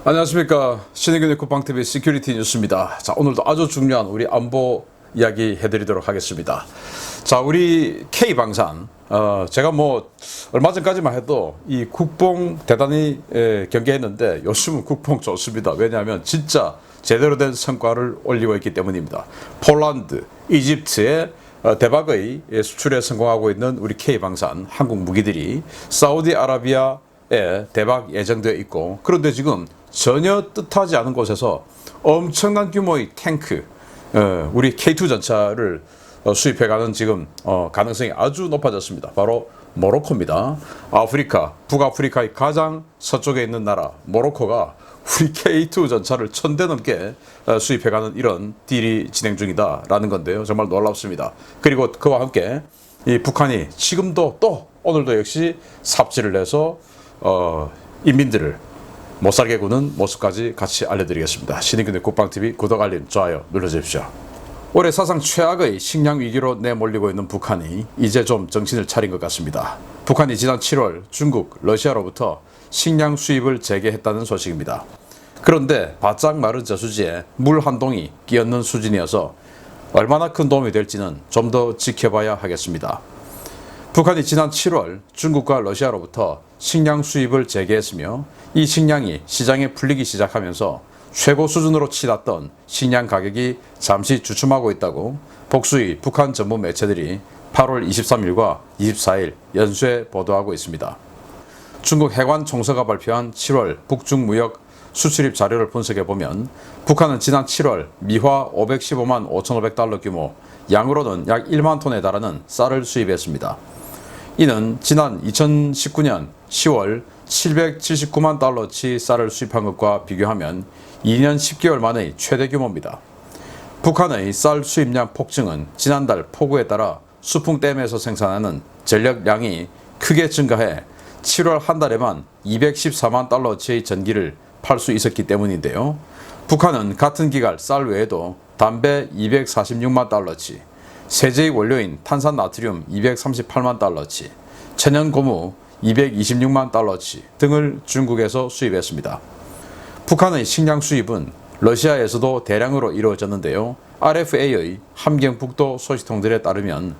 안녕하십니까. 신의균의 쿠팡TV 시큐리티 뉴스입니다. 자, 오늘도 아주 중요한 우리 안보 이야기 해드리도록 하겠습니다. 자, 우리 K방산, 제가 얼마 전까지만 해도 이 국뽕 대단히 경계했는데 요즘은 국뽕 좋습니다. 왜냐하면 진짜 제대로 된 성과를 올리고 있기 때문입니다. 폴란드, 이집트에 대박의 수출에 성공하고 있는 우리 K방산 한국 무기들이 사우디아라비아에 대박 예정되어 있고, 그런데 지금 전혀 뜻하지 않은 곳에서 엄청난 규모의 탱크, 우리 K2 전차를 수입해가는 지금 가능성이 아주 높아졌습니다. 바로 모로코입니다. 아프리카, 북아프리카의 가장 서쪽에 있는 나라 모로코가 우리 K2 전차를 1000대 넘게 수입해가는 이런 딜이 진행 중이다라는 건데요. 정말 놀랍습니다. 그리고 그와 함께 이 북한이 지금도 또 오늘도 역시 삽질을 해서 인민들을 못살게 구는 모습까지 같이 알려드리겠습니다. 신의균의 국방TV 구독, 알림, 좋아요 눌러주십시오. 올해 사상 최악의 식량 위기로 내몰리고 있는 북한이 이제 좀 정신을 차린 것 같습니다. 북한이 지난 7월 중국, 러시아로부터 식량 수입을 재개했다는 소식입니다. 그런데 바짝 마른 저수지에 물 한 동이 끼얹는 수준이어서 얼마나 큰 도움이 될지는 좀 더 지켜봐야 하겠습니다. 북한이 지난 7월 중국과 러시아로부터 식량 수입을 재개했으며 이 식량이 시장에 풀리기 시작하면서 최고 수준으로 치닫던 식량 가격이 잠시 주춤하고 있다고 복수의 북한 전문 매체들이 8월 23일과 24일 연쇄 보도하고 있습니다. 중국 해관 총서가 발표한 7월 북중 무역 수출입 자료를 분석해보면 북한은 지난 7월 미화 515만 5,500달러 규모, 양으로는 약 1만 톤에 달하는 쌀을 수입했습니다. 이는 지난 2019년 10월 779만 달러치 쌀을 수입한 것과 비교하면 2년 10개월 만의 최대 규모입니다. 북한의 쌀 수입량 폭증은 지난달 폭우에 따라 수풍댐에서 생산하는 전력량이 크게 증가해 7월 한 달에만 214만 달러치의 전기를 팔 수 있었기 때문인데요. 북한은 같은 기간 쌀 외에도 담배 246만 달러치, 세제의 원료인 탄산나트륨 238만 달러치, 천연고무 226만 달러치 등을 중국에서 수입했습니다. 북한의 식량 수입은 러시아에서도 대량으로 이루어졌는데요. RFA의 함경북도 소식통들에 따르면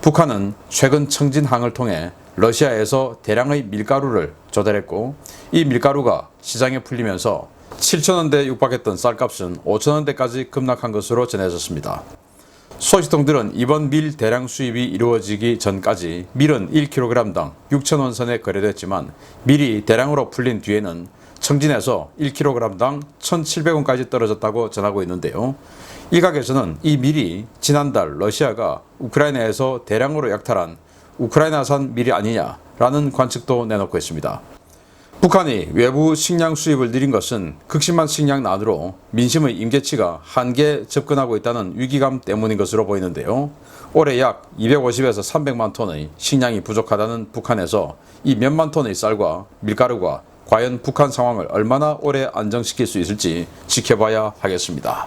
북한은 최근 청진항을 통해 러시아에서 대량의 밀가루를 조달했고, 이 밀가루가 시장에 풀리면서 7,000원대에 육박했던 쌀값은 5,000원대까지 급락한 것으로 전해졌습니다. 소식통들은 이번 밀 대량 수입이 이루어지기 전까지 밀은 1kg당 6,000원 선에 거래됐지만 밀이 대량으로 풀린 뒤에는 청진에서 1kg당 1,700원까지 떨어졌다고 전하고 있는데요. 일각에서는 이 밀이 지난달 러시아가 우크라이나에서 대량으로 약탈한 우크라이나산 밀이 아니냐라는 관측도 내놓고 있습니다. 북한이 외부 식량 수입을 늘린 것은 극심한 식량난으로 민심의 임계치가 한계에 접근하고 있다는 위기감 때문인 것으로 보이는데요. 올해 약 250에서 300만 톤의 식량이 부족하다는 북한에서 이 몇만 톤의 쌀과 밀가루가 과연 북한 상황을 얼마나 오래 안정시킬 수 있을지 지켜봐야 하겠습니다.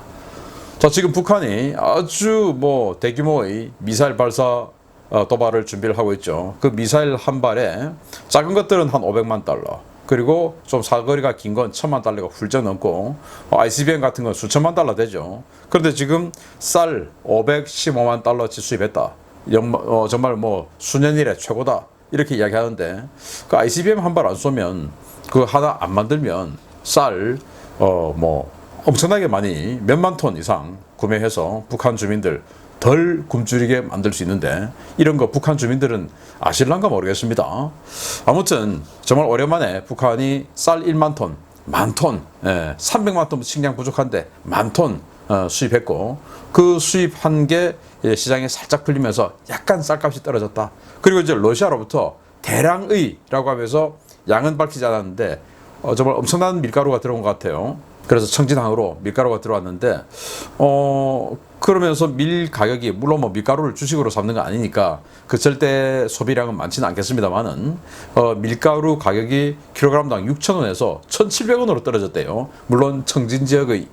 자, 지금 북한이 아주 대규모의 미사일 발사 도발을 준비를 하고 있죠. 그 미사일 한 발에 작은 것들은 한 500만 달러, 그리고 좀 사거리가 긴 건 1000만 달러가 훌쩍 넘고 ICBM 같은 건 수천만 달러 되죠. 그런데 지금 쌀 515만 달러치 수입했다. 정말 수년 이래 최고다. 이렇게 이야기하는데 그 ICBM 한 발 안 쏘면 그 하나 안 만들면 쌀 엄청나게 많이 몇만 톤 이상 구매해서 북한 주민들 덜 굶주리게 만들 수 있는데 이런 거 북한 주민들은 아실란가 모르겠습니다. 아무튼 정말 오랜만에 북한이 쌀 1만 톤, 만 톤, 300만 톤 식량 부족한데 만 톤 수입했고, 그 수입한 게 시장에 살짝 풀리면서 약간 쌀값이 떨어졌다. 그리고 이제 러시아로부터 대량의라고 하면서 양은 밝히지 않았는데 정말 엄청난 밀가루가 들어온 것 같아요. 그래서 청진항으로 밀가루가 들어왔는데 그러면서 밀 가격이 물론 밀가루를 주식으로 삼는 거 아니니까 그 절대 소비량은 많지는 않겠습니다만은 밀가루 가격이 킬로그램당 6,000원에서 1,700원으로 떨어졌대요. 물론 청진 지역의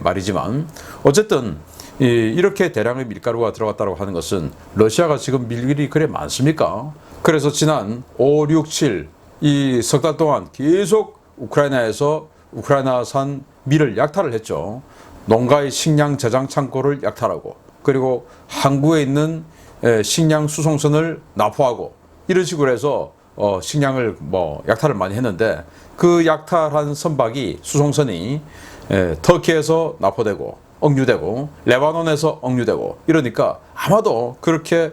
말이지만 어쨌든 이렇게 대량의 밀가루가 들어갔다고 하는 것은 러시아가 지금 밀이 그래 많습니까? 그래서 지난 5, 6, 7 이 석 달 동안 계속 우크라이나에서 우크라이나산 밀을 약탈을 했죠. 농가의 식량 저장 창고를 약탈하고 그리고 항구에 있는 식량 수송선을 납포하고 이런 식으로 해서 식량을 약탈을 많이 했는데 그 약탈한 선박이 수송선이 터키에서 납포되고 억류되고 레바논에서 억류되고 이러니까 아마도 그렇게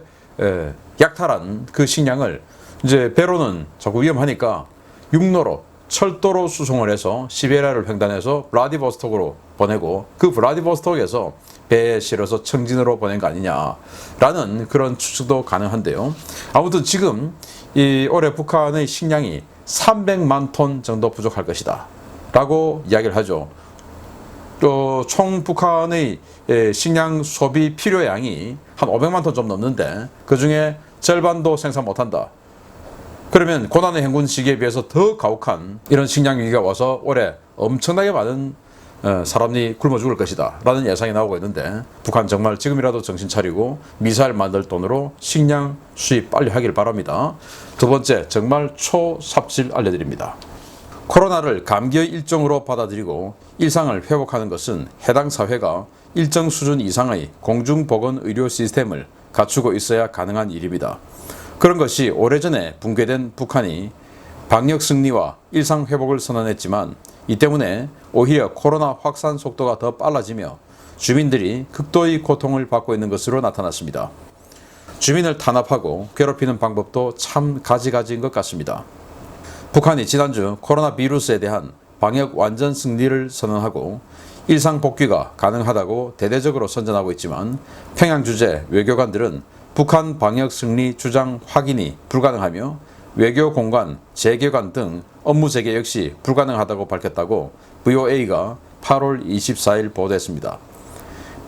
약탈한 그 식량을 이제 배로는 자꾸 위험하니까 육로로 철도로 수송을 해서 시베리아를 횡단해서 블라디보스톡으로 보내고 그 블라디보스톡에서 배에 실어서 청진으로 보낸 거 아니냐라는 그런 추측도 가능한데요. 아무튼 지금 이 올해 북한의 식량이 300만 톤 정도 부족할 것이다 라고 이야기를 하죠. 또 총 북한의 식량 소비 필요량이 한 500만 톤 좀 넘는데 그 중에 절반도 생산 못한다. 그러면 고난의 행군 시기에 비해서 더 가혹한 이런 식량 위기가 와서 올해 엄청나게 많은 사람이 굶어 죽을 것이다 라는 예상이 나오고 있는데 북한 정말 지금이라도 정신 차리고 미사일 만들 돈으로 식량 수입 빨리 하길 바랍니다. 두 번째, 정말 초삽질 알려드립니다. 코로나를 감기의 일종으로 받아들이고 일상을 회복하는 것은 해당 사회가 일정 수준 이상의 공중보건 의료 시스템을 갖추고 있어야 가능한 일입니다. 그런 것이 오래전에 붕괴된 북한이 방역 승리와 일상 회복을 선언했지만 이 때문에 오히려 코로나 확산 속도가 더 빨라지며 주민들이 극도의 고통을 받고 있는 것으로 나타났습니다. 주민을 탄압하고 괴롭히는 방법도 참 가지가지인 것 같습니다. 북한이 지난주 코로나 비루스에 대한 방역 완전 승리를 선언하고 일상 복귀가 가능하다고 대대적으로 선전하고 있지만 평양 주재 외교관들은 북한 방역 승리 주장 확인이 불가능하며 외교 공간, 재개관 등 업무 재개 역시 불가능하다고 밝혔다고 VOA가 8월 24일 보도했습니다.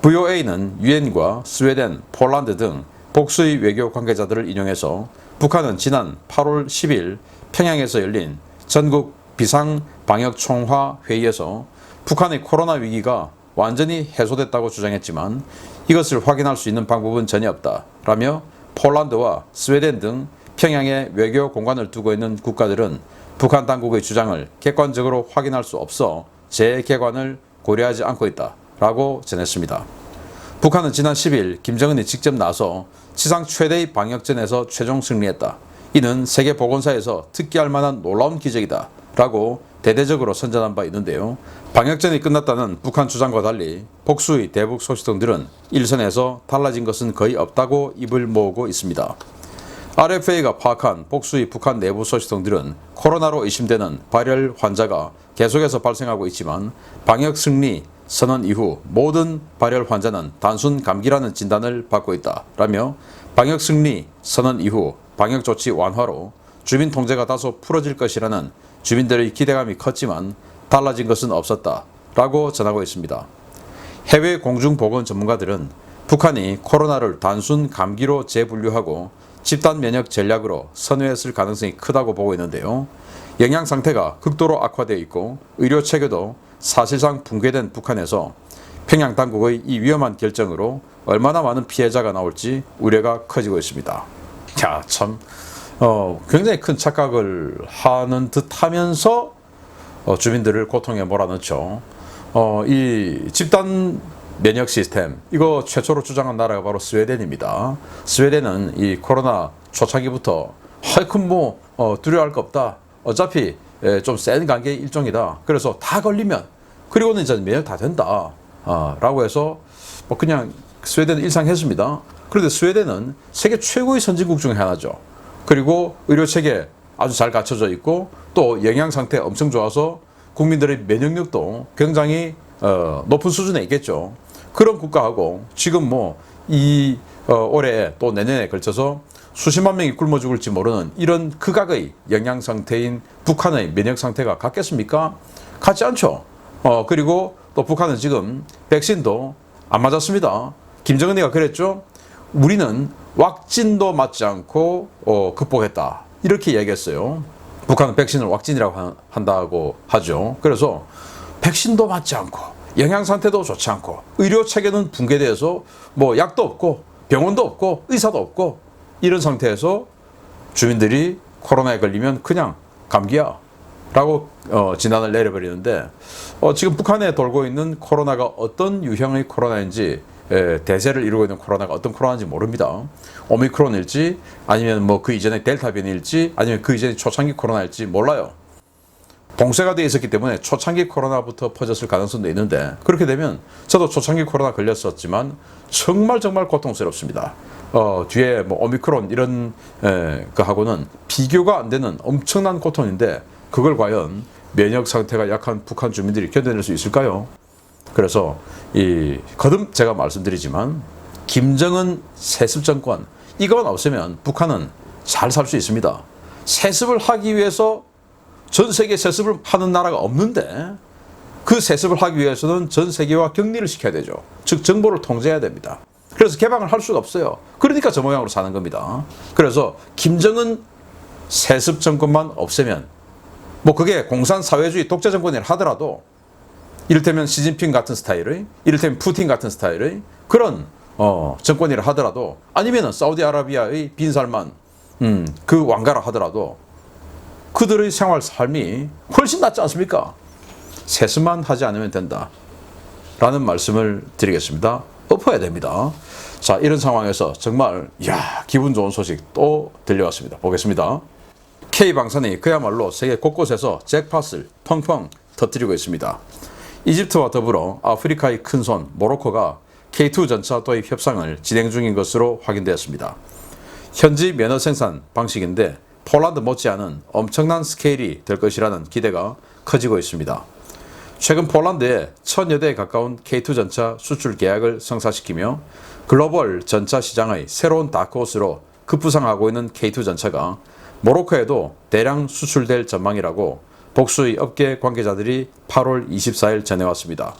VOA는 유엔과 스웨덴, 폴란드 등 복수의 외교 관계자들을 인용해서 북한은 지난 8월 10일 평양에서 열린 전국 비상방역총화 회의에서 북한의 코로나 위기가 완전히 해소됐다고 주장했지만 이것을 확인할 수 있는 방법은 전혀 없다 라며 폴란드와 스웨덴 등 평양에 외교 공간을 두고 있는 국가들은 북한 당국의 주장을 객관적으로 확인할 수 없어 재개관을 고려하지 않고 있다 라고 전했습니다. 북한은 지난 10일 김정은이 직접 나서 지상 최대의 방역전에서 최종 승리했다. 이는 세계보건사에서 특기할 만한 놀라운 기적이다 라고 대대적으로 선전한 바 있는데요. 방역전이 끝났다는 북한 주장과 달리 복수의 대북 소식통들은 일선에서 달라진 것은 거의 없다고 입을 모으고 있습니다. RFA가 파악한 복수의 북한 내부 소식통들은 코로나로 의심되는 발열 환자가 계속해서 발생하고 있지만 방역 승리 선언 이후 모든 발열 환자는 단순 감기라는 진단을 받고 있다 라며 방역 승리 선언 이후 방역 조치 완화로 주민 통제가 다소 풀어질 것이라는 주민들의 기대감이 컸지만 달라진 것은 없었다 라고 전하고 있습니다. 해외 공중보건 전문가들은 북한이 코로나를 단순 감기로 재분류하고 집단 면역 전략으로 선회했을 가능성이 크다고 보고 있는데요. 영양 상태가 극도로 악화되어 있고 의료 체계도 사실상 붕괴된 북한에서 평양 당국의 이 위험한 결정으로 얼마나 많은 피해자가 나올지 우려가 커지고 있습니다. 자, 참 굉장히 큰 착각을 하는 듯하면서 주민들을 고통에 몰아넣죠. 이 집단 면역 시스템 이거 최초로 주장한 나라가 바로 스웨덴입니다. 스웨덴은 이 코로나 초창기부터 하여튼 두려워할 거 없다. 어차피 좀 센 감기의 일종이다. 그래서 다 걸리면 그리고는 이제 면역 다 된다. 라고 해서 그냥 스웨덴은 일상했습니다. 그런데 스웨덴은 세계 최고의 선진국 중에 하나죠. 그리고 의료 체계 아주 잘 갖춰져 있고 또 영양 상태 엄청 좋아서 국민들의 면역력도 굉장히 높은 수준에 있겠죠. 그런 국가하고 지금 올해 또 내년에 걸쳐서 수십만 명이 굶어 죽을지 모르는 이런 극악의 영양 상태인 북한의 면역 상태가 같겠습니까? 같지 않죠. 그리고 또 북한은 지금 백신도 안 맞았습니다. 김정은이가 그랬죠. 우리는 왁진도 맞지 않고 극복했다. 이렇게 얘기했어요. 북한은 백신을 왁진이라고 한다고 하죠. 그래서 백신도 맞지 않고 영양 상태도 좋지 않고 의료 체계는 붕괴돼서 약도 없고 병원도 없고 의사도 없고 이런 상태에서 주민들이 코로나에 걸리면 그냥 감기야 라고 진단을 내려버리는데 지금 북한에 돌고 있는 코로나가 어떤 유형의 코로나인지 대세를 이루고 있는 코로나가 어떤 코로나인지 모릅니다. 오미크론일지 아니면 뭐 그 이전에 델타 변이일지 아니면 그 이전에 초창기 코로나일지 몰라요. 봉쇄가 되어 있었기 때문에 초창기 코로나부터 퍼졌을 가능성도 있는데 그렇게 되면 저도 초창기 코로나 걸렸었지만 정말 고통스럽습니다. 뒤에 뭐 오미크론 이런 거하고는 비교가 안 되는 엄청난 고통인데 그걸 과연 면역 상태가 약한 북한 주민들이 견뎌낼 수 있을까요? 그래서 거듭 제가 말씀드리지만 김정은 세습 정권 이건 없으면 북한은 잘 살 수 있습니다. 세습을 하기 위해서 전 세계 세습을 하는 나라가 없는데 그 세습을 하기 위해서는 전 세계와 격리를 시켜야 되죠. 즉 정보를 통제해야 됩니다. 그래서 개방을 할 수가 없어요. 그러니까 저 모양으로 사는 겁니다. 그래서 김정은 세습 정권만 없애면 뭐 그게 공산사회주의 독재 정권이라 하더라도 이를테면 시진핑 같은 스타일의 이를테면 푸틴 같은 스타일의 그런 정권이라 하더라도 아니면은 사우디아라비아의 빈살만 그 왕가라 하더라도 그들의 생활 삶이 훨씬 낫지 않습니까? 세습만 하지 않으면 된다 라는 말씀을 드리겠습니다. 엎어야 됩니다. 자, 이런 상황에서 정말 기분 좋은 소식 또 들려왔습니다. 보겠습니다. K방산이 그야말로 세계 곳곳에서 잭팟을 펑펑 터뜨리고 있습니다. 이집트와 더불어 아프리카의 큰손 모로코가 K2 전차 도입 협상을 진행 중인 것으로 확인되었습니다. 현지 면허 생산 방식인데 폴란드 못지않은 엄청난 스케일이 될 것이라는 기대가 커지고 있습니다. 최근 폴란드에 1000여 대에 가까운 K2 전차 수출 계약을 성사시키며 글로벌 전차 시장의 새로운 다크호스로 급부상하고 있는 K2 전차가 모로코에도 대량 수출될 전망이라고 복수의 업계 관계자들이 8월 24일 전해왔습니다.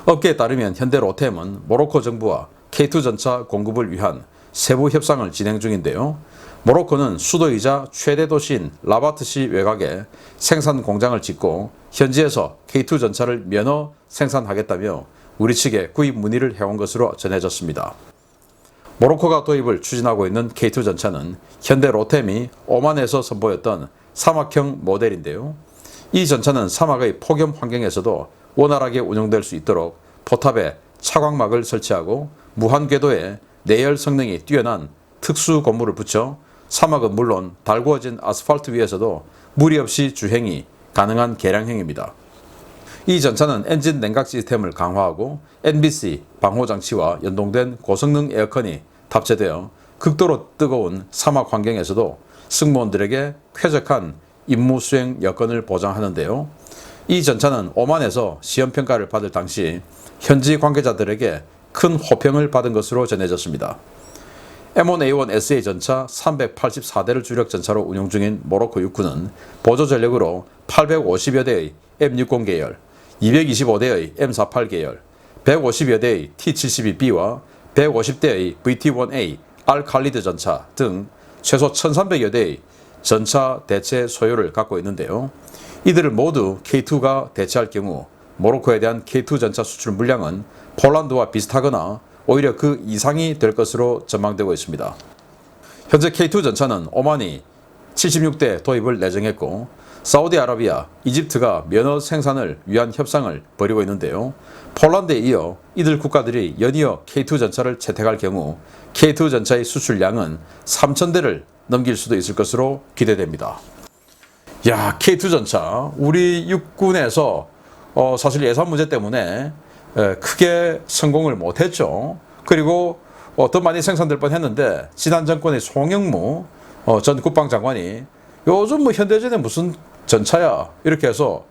업계에 따르면 현대 로템은 모로코 정부와 K2 전차 공급을 위한 세부 협상을 진행 중인데요. 모로코는 수도이자 최대 도시인 라바트시 외곽에 생산 공장을 짓고 현지에서 K2 전차를 면허 생산하겠다며 우리 측에 구입 문의를 해온 것으로 전해졌습니다. 모로코가 도입을 추진하고 있는 K2 전차는 현대 로템이 오만에서 선보였던 사막형 모델인데요. 이 전차는 사막의 폭염 환경에서도 원활하게 운용될 수 있도록 포탑에 차광막을 설치하고 무한 궤도에 내열 성능이 뛰어난 특수 고무를 붙여 사막은 물론 달구어진 아스팔트 위에서도 무리 없이 주행이 가능한 개량형입니다. 이 전차는 엔진 냉각 시스템을 강화하고 NBC 방호장치와 연동된 고성능 에어컨이 탑재되어 극도로 뜨거운 사막 환경에서도 승무원들에게 쾌적한 임무 수행 여건을 보장하는데요. 이 전차는 오만에서 시험평가를 받을 당시 현지 관계자들에게 큰 호평을 받은 것으로 전해졌습니다. M1A1SA 전차 384대를 주력 전차로 운용 중인 모로코 육군은 보조 전력으로 850여 대의 M60 계열, 225대의 M48 계열, 150여 대의 T-72B와 150대의 VT-1A 알칼리드 전차 등 최소 1300여 대의 전차 대체 소요를 갖고 있는데요. 이들을 모두 K2가 대체할 경우 모로코에 대한 K2 전차 수출 물량은 폴란드와 비슷하거나 오히려 그 이상이 될 것으로 전망되고 있습니다. 현재 K2 전차는 오만이 76대 도입을 내정했고 사우디아라비아, 이집트가 면허 생산을 위한 협상을 벌이고 있는데요. 폴란드에 이어 이들 국가들이 연이어 K2 전차를 채택할 경우 K2 전차의 수출량은 3,000대를 넘길 수도 있을 것으로 기대됩니다. K2 전차 우리 육군에서 사실 예산 문제 때문에 크게 성공을 못했죠. 그리고 더 많이 생산될 뻔했는데 지난 정권의 송영무 전 국방장관이 요즘 뭐 현대전에 무슨 전차야 이렇게 해서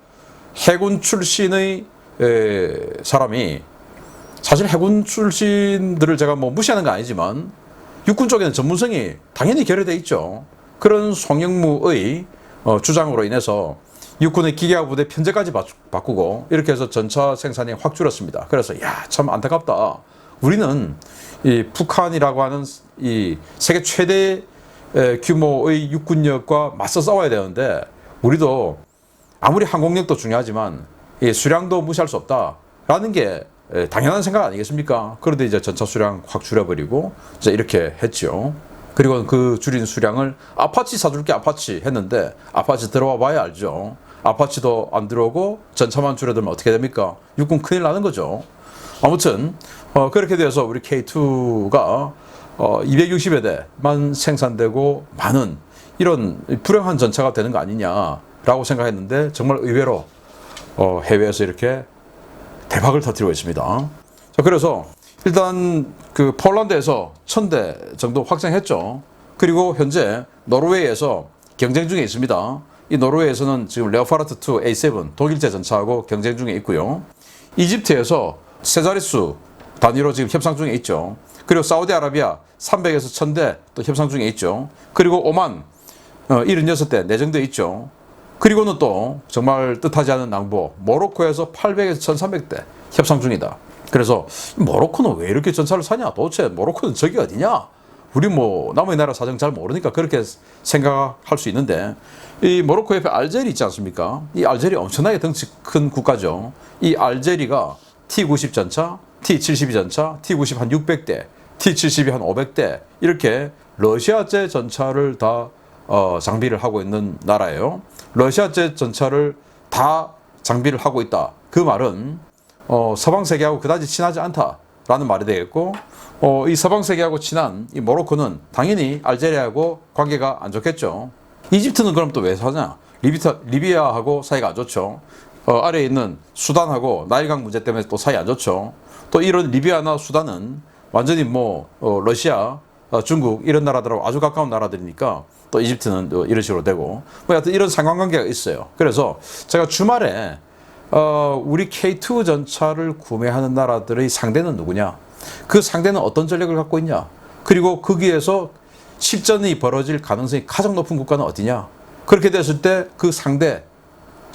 해군 출신의 사람이 사실 해군 출신들을 제가 뭐 무시하는 건 아니지만 육군 쪽에는 전문성이 당연히 결여돼 있죠. 그런 송영무의 주장으로 인해서 육군의 기계화 부대 편제까지 바꾸고 이렇게 해서 전차 생산이 확 줄었습니다. 그래서 참 안타깝다. 우리는 이 북한이라고 하는 이 세계 최대 규모의 육군력과 맞서 싸워야 되는데 우리도 아무리 항공력도 중요하지만 이 수량도 무시할 수 없다라는 게 당연한 생각 아니겠습니까? 그런데 이제 전차 수량 확 줄여버리고 이제 이렇게 했죠. 그리고 그 줄인 수량을 아파치 사줄게 아파치 했는데 아파치 들어와 봐야 알죠. 아파치도 안 들어오고 전차만 줄어들면 어떻게 됩니까? 육군 큰일 나는 거죠. 아무튼 그렇게 돼서 우리 K2가 260여 대만 생산되고 많은 이런 불행한 전차가 되는 거 아니냐라고 생각했는데 정말 의외로 해외에서 이렇게 대박을 터뜨리고 있습니다. 자, 그래서 일단 그 폴란드에서 1000대 정도 확정했죠. 그리고 현재 노르웨이에서 경쟁 중에 있습니다. 이 노르웨이에서는 지금 레오파르트 2 A7 독일제 전차하고 경쟁 중에 있고요. 이집트에서 세 자릿수 단위로 지금 협상 중에 있죠. 그리고 사우디아라비아 300에서 1000대 또 협상 중에 있죠. 그리고 오만 76대 내정돼 있죠. 그리고는 또 정말 뜻하지 않은 낭보 모로코에서 800에서 1300대 협상 중이다. 그래서 모로코는 왜 이렇게 전차를 사냐? 도대체 모로코는 적이 어디냐? 우리 뭐 남의 나라 사정 잘 모르니까 그렇게 생각할 수 있는데 이 모로코 옆에 알제리 있지 않습니까? 이 알제리 엄청나게 덩치 큰 국가죠. 이 알제리가 T-90 전차, T-72 전차, T-90 한 600대, T-72 한 500대 이렇게 러시아제 전차를 다 장비를 하고 있는 나라예요. 러시아제 전차를 다 장비를 하고 있다. 그 말은 서방 세계하고 그다지 친하지 않다라는 말이 되겠고 이 서방 세계하고 친한 이 모로코는 당연히 알제리하고 관계가 안 좋겠죠. 이집트는 그럼 또 왜 사냐? 리비아하고 사이가 안 좋죠. 아래에 있는 수단하고 나일강 문제 때문에 또 사이 안 좋죠. 또 이런 리비아나 수단은 완전히 러시아, 중국 이런 나라들하고 아주 가까운 나라들이니까 또 이집트는 또 이런 식으로 되고 하여튼 이런 상관관계가 있어요. 그래서 제가 주말에 우리 K2 전차를 구매하는 나라들의 상대는 누구냐? 그 상대는 어떤 전력을 갖고 있냐? 그리고 거기에서 실전이 벌어질 가능성이 가장 높은 국가는 어디냐? 그렇게 됐을 때 그 상대,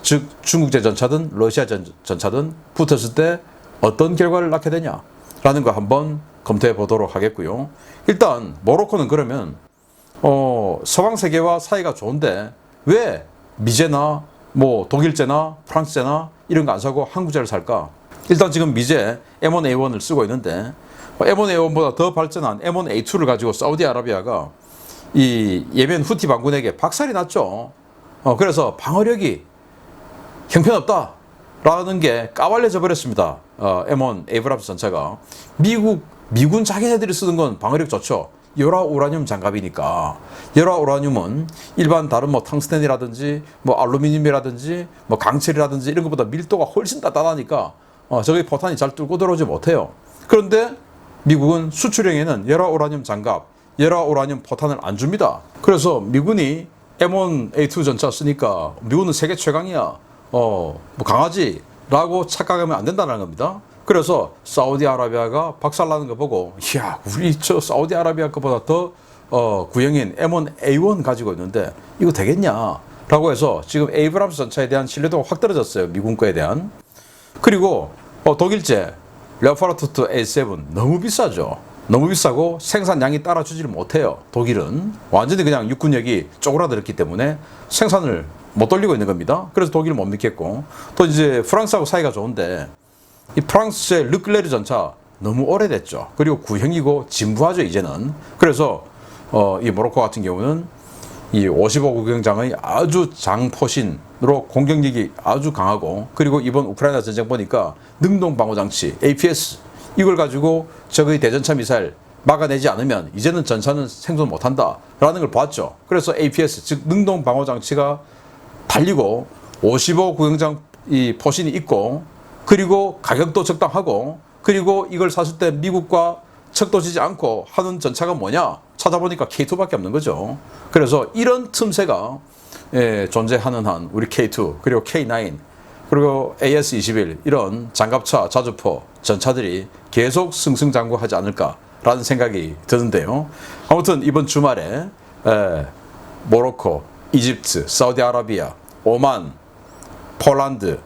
즉 중국제 전차든 러시아 전차든 붙었을 때 어떤 결과를 낳게 되냐라는 거 한번 검토해 보도록 하겠고요. 일단 모로코는 그러면 서방 세계와 사이가 좋은데 왜 미제나 독일제나 프랑스제나 이런 거 안 사고 한국제를 살까? 일단 지금 미제 M1A1을 쓰고 있는데 M1A1보다 더 발전한 M1A2를 가지고 사우디아라비아가 이 예멘 후티 반군에게 박살이 났죠. 그래서 방어력이 형편없다라는 게 까발려져 버렸습니다. M1 에이브람스 전차가 미군 자기네들이 쓰는 건 방어력 좋죠. 열화 우라늄 장갑이니까. 열화 우라늄은 일반 다른 탕스텐이라든지 알루미늄이라든지 강철이라든지 이런 것보다 밀도가 훨씬 단단하니까 저기 포탄이 잘 뚫고 들어오지 못해요. 그런데 미국은 수출형에는 열화 우라늄 장갑, 열화 우라늄 포탄을 안 줍니다. 그래서 미군이 M1A2 전차 쓰니까 미군은 세계 최강이야. 강하지? 라고 착각하면 안 된다는 겁니다. 그래서 사우디아라비아가 박살나는 거 보고 이야 우리 저 사우디아라비아 거보다 더 구형인 M1A1 가지고 있는데 이거 되겠냐? 라고 해서 지금 에이브람스 전차에 대한 신뢰도가 확 떨어졌어요. 미군 거에 대한. 그리고 독일제 레오파르트 2 A7 너무 비싸죠. 너무 비싸고 생산량이 따라주지를 못해요. 독일은 완전히 그냥 육군력이 쪼그라들었기 때문에 생산을 못 돌리고 있는 겁니다. 그래서 독일은 못 믿겠고 또 이제 프랑스하고 사이가 좋은데 이 프랑스의 르클레르 전차 너무 오래됐죠. 그리고 구형이고 진부하죠 이제는. 그래서 이 모로코 같은 경우는 이 55구경장의 아주 장포신으로 공격력이 아주 강하고 그리고 이번 우크라이나 전쟁 보니까 능동방어장치 APS 이걸 가지고 적의 대전차 미사일 막아내지 않으면 이제는 전차는 생존 못한다 라는 걸 봤죠. 그래서 APS 즉 능동방어장치가 달리고 55구경장 이 포신이 있고 그리고 가격도 적당하고 그리고 이걸 샀을 때 미국과 척도지지 않고 하는 전차가 뭐냐 찾아보니까 K2밖에 없는 거죠. 그래서 이런 틈새가 존재하는 한 우리 K2 그리고 K9 그리고 AS-21 이런 장갑차 자주포 전차들이 계속 승승장구하지 않을까라는 생각이 드는데요. 아무튼 이번 주말에 모로코, 이집트, 사우디아라비아, 오만, 폴란드,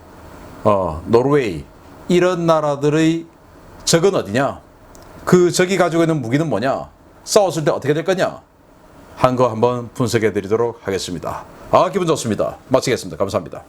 노르웨이 이런 나라들의 적은 어디냐? 그 적이 가지고 있는 무기는 뭐냐? 싸웠을 때 어떻게 될 거냐? 한 거 한번 분석해 드리도록 하겠습니다. 기분 좋습니다. 마치겠습니다. 감사합니다.